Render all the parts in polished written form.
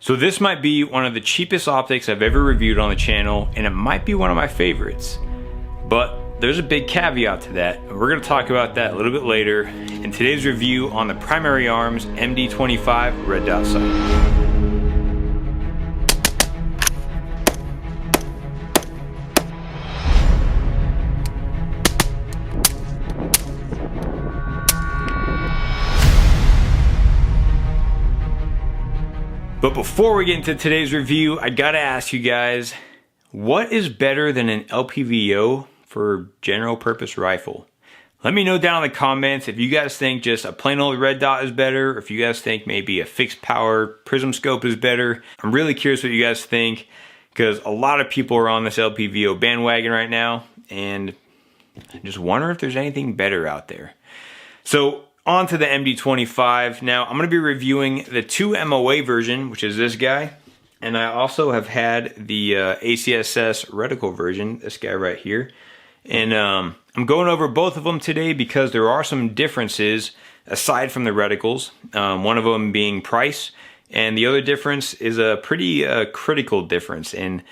So this might be one of the cheapest optics I've ever reviewed on the channel, and it might be one of my favorites. But there's a big caveat to that, and we're going to talk about that a little bit later in today's review on the Primary Arms MD-25 red dot sight. But before we get into today's review, I gotta ask you guys, what is better than an LPVO for general purpose rifle? Let me know down in the comments if you guys think just a plain old red dot is better, or if you guys think maybe a fixed power prism scope is better. I'm really curious what you guys think, because a lot of people are on this LPVO bandwagon right now, and I just wonder if there's anything better out there. So on to the MD-25. Now, I'm going to be reviewing the 2 MOA version, which is this guy. And I also have had the ACSS reticle version, this guy right here. And I'm going over both of them today because there are some differences aside from the reticles. One of them being price. And the other difference is a pretty critical difference. And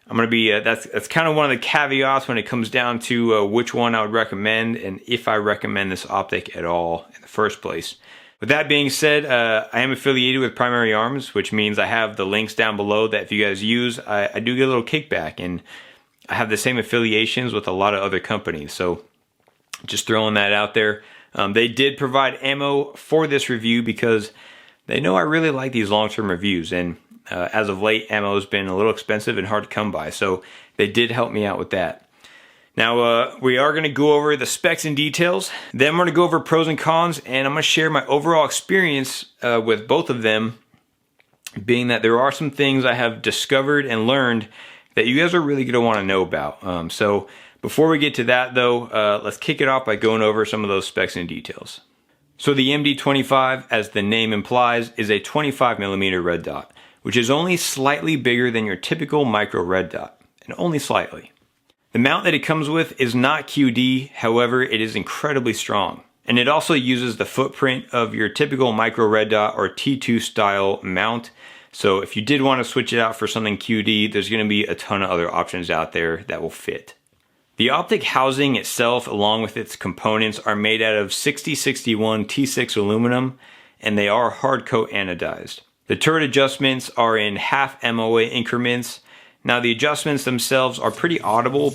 I'm going to be, that's kind of one of the caveats when it comes down to which one I would recommend and if I recommend this optic at all in the first place. With that being said, I am affiliated with Primary Arms, which means I have the links down below that if you guys use, I do get a little kickback, and I have the same affiliations with a lot of other companies. So just throwing that out there. They did provide ammo for this review because they know I really like these long-term reviews, and as of late, ammo has been a little expensive and hard to come by, so they did help me out with that. Now, we are going to go over the specs and details. Then we're going to go over pros and cons, and I'm going to share my overall experience with both of them, being that there are some things I have discovered and learned that you guys are really going to want to know about. So before we get to that, though, let's kick it off by going over some of those specs and details. So the MD-25, as the name implies, is a 25mm red dot, which is only slightly bigger than your typical micro red dot, and only slightly. The mount that it comes with is not QD, however, it is incredibly strong. And it also uses the footprint of your typical micro red dot or T2 style mount. So if you did want to switch it out for something QD, there's going to be a ton of other options out there that will fit. The optic housing itself, along with its components, are made out of 6061 T6 aluminum, and they are hard coat anodized. The turret adjustments are in half MOA increments. Now the adjustments themselves are pretty audible.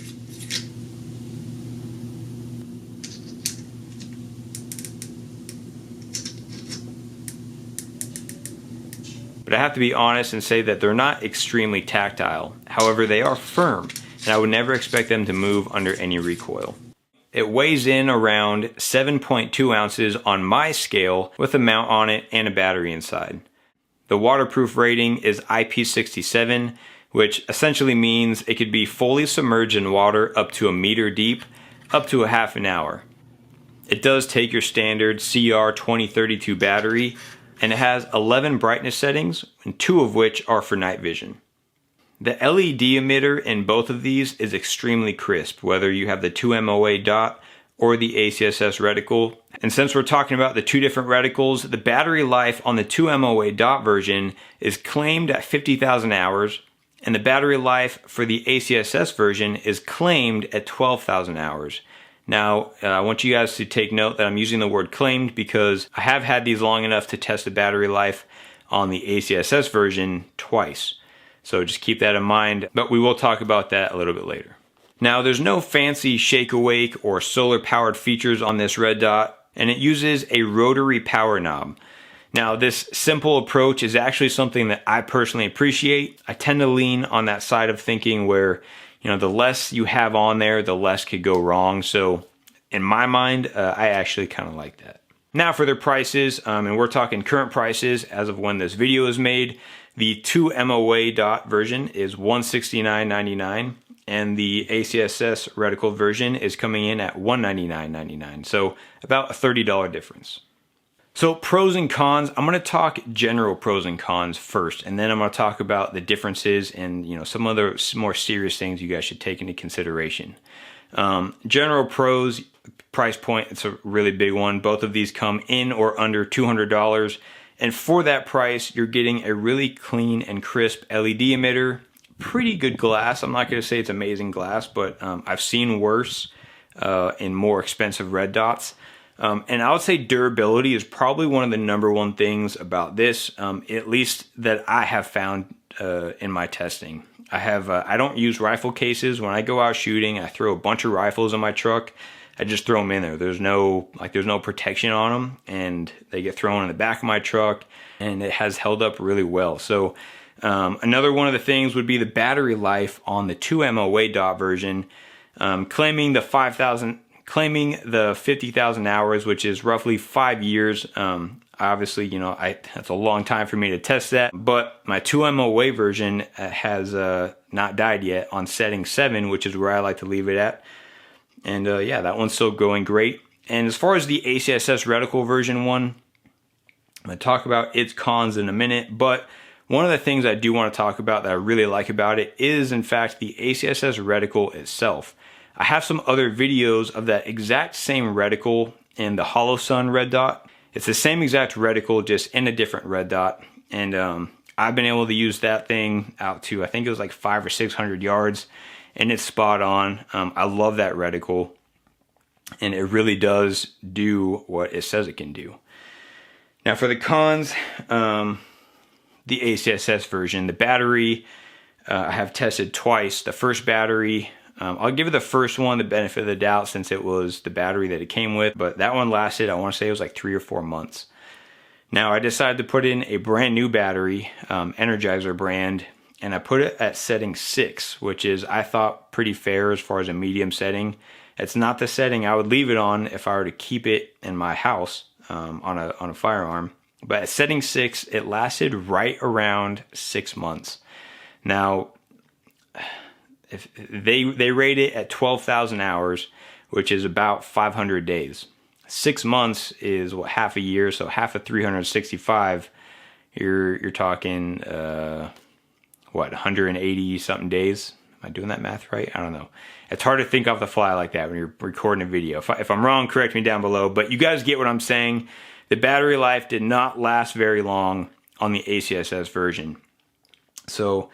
But I have to be honest and say that they're not extremely tactile. However, they are firm, and I would never expect them to move under any recoil. It weighs in around 7.2 ounces on my scale with a mount on it and a battery inside. The waterproof rating is IP67, which essentially means it could be fully submerged in water up to 1 meter deep, up to a half an hour. It does take your standard CR2032 battery, and it has 11 brightness settings, and 2 of which are for night vision. The LED emitter in both of these is extremely crisp, whether you have the 2 MOA dot or the ACSS reticle. And since we're talking about the 2 different reticles, the battery life on the 2 MOA dot version is claimed at 50,000 hours, and the battery life for the ACSS version is claimed at 12,000 hours. Now, I want you guys to take note that I'm using the word claimed because I have had these long enough to test the battery life on the ACSS version twice. So just keep that in mind, but we will talk about that a little bit later. Now, there's no fancy shake awake or solar powered features on this red dot, and it uses a rotary power knob. Now, this simple approach is actually something that I personally appreciate. I tend to lean on that side of thinking where, the less you have on there, the less could go wrong. So in my mind, I actually kind of like that. Now for their prices, and we're talking current prices as of when this video is made. The 2 MOA dot version is $169.99, and the ACSS reticle version is coming in at $199.99. So about a $30 difference. So pros and cons, I'm going to talk general pros and cons first, and then I'm going to talk about the differences and some other more serious things you guys should take into consideration. General pros, price point, it's a really big one. Both of these come in or under $200, And for that price, you're getting a really clean and crisp LED emitter. Pretty good glass. I'm not going to say it's amazing glass, but I've seen worse in more expensive red dots. And I would say durability is probably one of the #1 things about this, at least that I have found in my testing. I don't use rifle cases. When I go out shooting, I throw a bunch of rifles in my truck. I just throw them in there. There's no protection on them, and they get thrown in the back of my truck, and it has held up really well. So another one of the things would be the battery life on the 2 MOA dot version, claiming the 50,000 hours, which is roughly 5 years. Obviously, that's a long time for me to test that, but my 2 MOA version has not died yet on setting 7, which is where I like to leave it at. And yeah, that one's still going great. And as far as the ACSS reticle version 1, I'm going to talk about its cons in a minute, but one of the things I do want to talk about that I really like about it is, in fact, the ACSS reticle itself. I have some other videos of that exact same reticle in the Hollow Sun red dot. It's the same exact reticle, just in a different red dot. And I've been able to use that thing out to, I think it was like 500 or 600 yards. And it's spot on. I love that reticle, and it really does do what it says it can do. Now for the cons, the ACSS version, the battery, I have tested twice. The first battery, I'll give it the first one the benefit of the doubt since it was the battery that it came with, but that one lasted, I want to say it was like 3 or 4 months. Now I decided to put in a brand new battery, Energizer brand, and I put it at setting 6, which is, I thought, pretty fair as far as a medium setting. It's not the setting I would leave it on if I were to keep it in my house on a firearm. But at setting 6, it lasted right around 6 months. Now, if they rate it at 12,000 hours, which is about 500 days. 6 months is what, half a year, so half of 365. You're talking 180 something days. Am I doing that math right? I don't know. It's hard to think off the fly like that when you're recording a video. If I'm wrong, correct me down below, but you guys get what I'm saying. The battery life did not last very long on the ACSS version. So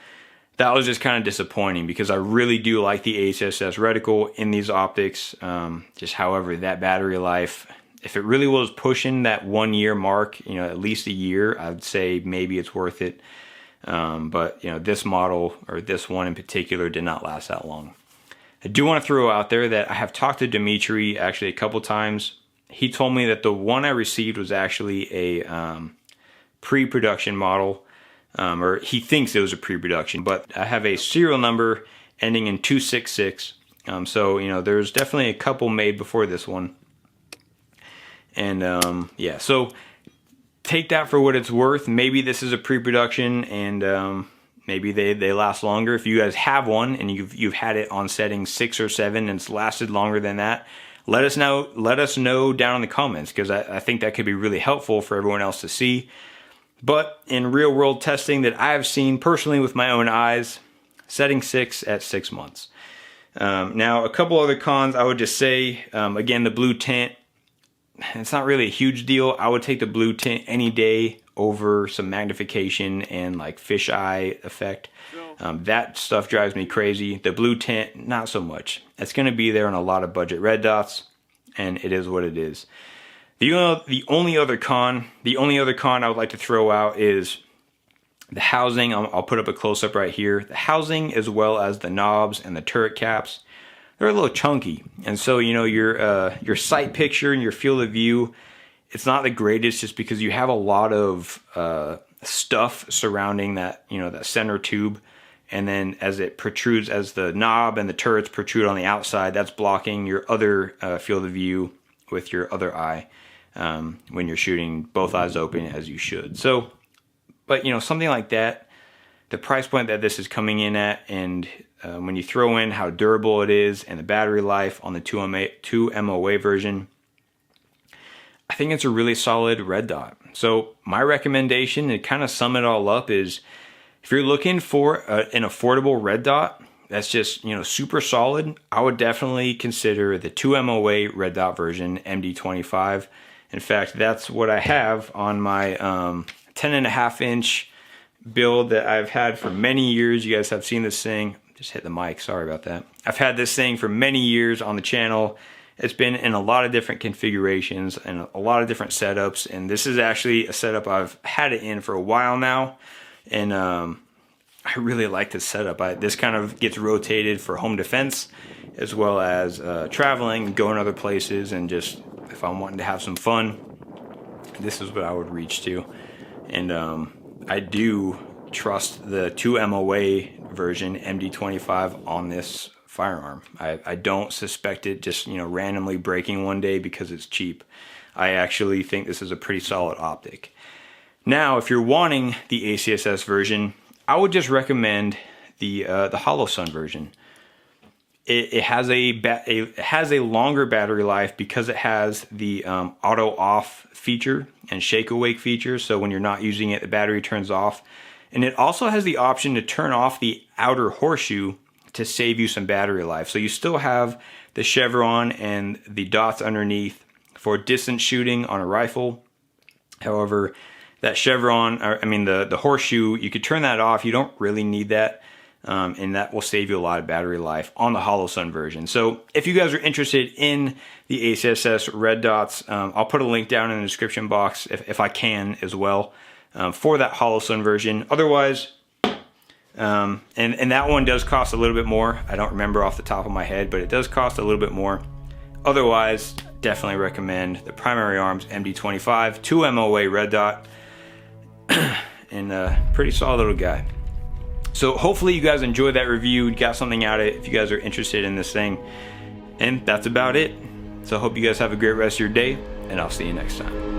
that was just kind of disappointing because I really do like the ACSS reticle in these optics. Just however, that battery life, if it really was pushing that 1 year mark, at least a year, I'd say maybe it's worth it. But this model, or this one in particular, did not last that long. I do want to throw out there that I have talked to Dimitri actually a couple times. He told me that the one I received was actually a pre-production model, or he thinks it was a pre-production, but I have a serial number ending in 266. So there's definitely a couple made before this one. And yeah, so take that for what it's worth. Maybe this is a pre-production, and maybe they last longer. If you guys have one and you've had it on setting 6 or 7 and it's lasted longer than that, let us know. Let us know down in the comments, because I think that could be really helpful for everyone else to see. But in real world testing that I have seen personally with my own eyes, setting 6 at 6 months. Now a couple other cons I would just say, again, the blue tint. It's not really a huge deal. I would take the blue tint any day over some magnification and like fisheye effect. That stuff drives me crazy. The blue tint, not so much. It's going to be there on a lot of budget red dots, and it is what it is. The only other con I would like to throw out is the housing. I'll put up a close-up right here. The housing, as well as the knobs and the turret caps, they're a little chunky, and so your sight picture and your field of view, it's not the greatest, just because you have a lot of stuff surrounding that that center tube, and then as it protrudes, as the knob and the turrets protrude on the outside, that's blocking your other field of view with your other eye when you're shooting both eyes open, as you should. So, but something like that, the price point that this is coming in at, and when you throw in how durable it is and the battery life on the 2 MOA version, I think it's a really solid red dot. So my recommendation, to kind of sum it all up, is if you're looking for an affordable red dot that's just super solid, I would definitely consider the 2 MOA red dot version, MD-25. In fact, that's what I have on my 10.5 inch build that I've had for many years. You guys have seen this thing. Just hit the mic, sorry about that. I've had this thing for many years on the channel. It's been in a lot of different configurations and a lot of different setups, and this is actually a setup I've had it in for a while now, and I really like this setup. This kind of gets rotated for home defense as well as traveling, going other places, and just if I'm wanting to have some fun, this is what I would reach to. And I do trust the 2 MOA version MD-25 on this firearm. I don't suspect it just, you know, randomly breaking one day because it's cheap. I actually think this is a pretty solid optic. Now, if you're wanting the ACSS version, I would just recommend the HoloSun version. It has a longer battery life because it has the auto off feature and shake awake feature. So when you're not using it, the battery turns off. And it also has the option to turn off the outer horseshoe to save you some battery life. So you still have the chevron and the dots underneath for distance shooting on a rifle. However, that chevron, the horseshoe, you could turn that off. You don't really need that. And that will save you a lot of battery life on the HoloSun version. So if you guys are interested in the ACSS red dots, I'll put a link down in the description box if I can as well for that HoloSun version. Otherwise, and that one does cost a little bit more. I don't remember off the top of my head, but it does cost a little bit more. Otherwise, definitely recommend the Primary Arms MD-25 2 MOA red dot, and a pretty solid little guy. So hopefully you guys enjoyed that review, got something out of it if you guys are interested in this thing. And that's about it. So I hope you guys have a great rest of your day, and I'll see you next time.